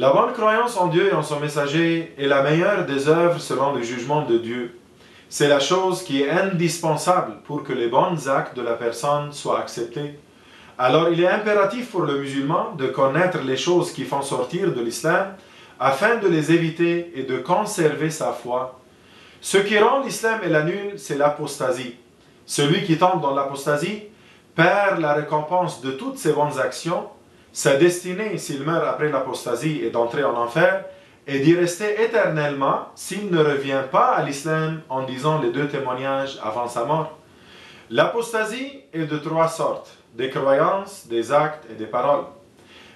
La bonne croyance en Dieu et en son messager est la meilleure des œuvres selon le jugement de Dieu. C'est la chose qui est indispensable pour que les bons actes de la personne soient acceptés. Alors il est impératif pour le musulman de connaître les choses qui font sortir de l'islam afin de les éviter et de conserver sa foi. Ce qui rend l'islam et l'annule, c'est l'apostasie. Celui qui tombe dans l'apostasie perd la récompense de toutes ses bonnes actions. Sa destinée, s'il meurt après l'apostasie, est d'entrer en enfer et d'y rester éternellement s'il ne revient pas à l'islam en disant les deux témoignages avant sa mort. L'apostasie est de trois sortes, des croyances, des actes et des paroles.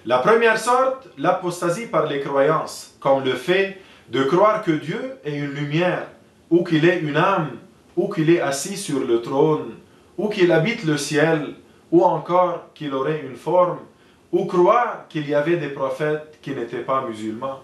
La première sorte, l'apostasie par les croyances, comme le fait de croire que Dieu est une lumière, ou qu'il est une âme, ou qu'il est assis sur le trône, ou qu'il habite le ciel, ou encore qu'il aurait une forme, ou croire qu'il y avait des prophètes qui n'étaient pas musulmans.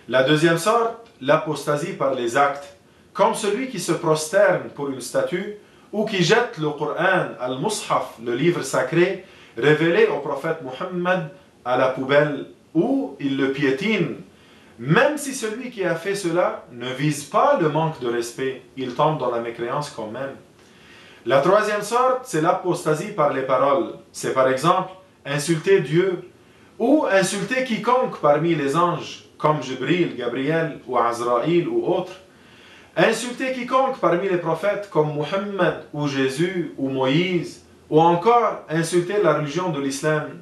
La deuxième sorte, l'apostasie par les actes, comme celui qui se prosterne pour une statue, ou qui jette le Coran, al-Mushaf, le livre sacré, révélé au prophète Muhammad, à la poubelle, ou il le piétine. Même si celui qui a fait cela ne vise pas le manque de respect, il tombe dans la mécréance quand même. La troisième sorte, c'est l'apostasie par les paroles. C'est par exemple insulter Dieu ou insulter quiconque parmi les anges, comme Jibril, Gabriel ou Azraïl ou autres. Insulter quiconque parmi les prophètes comme Muhammad ou Jésus ou Moïse, ou encore insulter la religion de l'islam.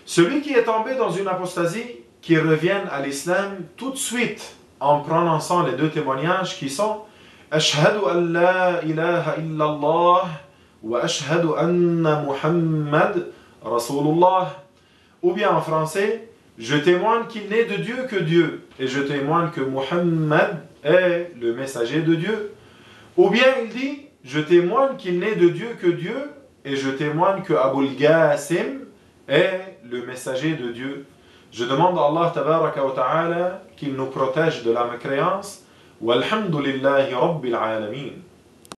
Celui qui est tombé dans une apostasie, qui revienne à l'islam tout de suite en prononçant les deux témoignages qui sont Ashhadu an la ilaha illallah wa ashhadu anna Muhammad Rasulullah. Ou bien en français, je témoigne qu'il n'est de Dieu que Dieu et je témoigne que Muhammad est le messager de Dieu. Ou bien il dit, je témoigne qu'il n'est de Dieu que Dieu et je témoigne que Abul Qasim est le messager de Dieu. Je demande à Allah tabaraka wa ta'ala qu'il nous protège de la mécréance. Walhamdulillahi rabbil alamin.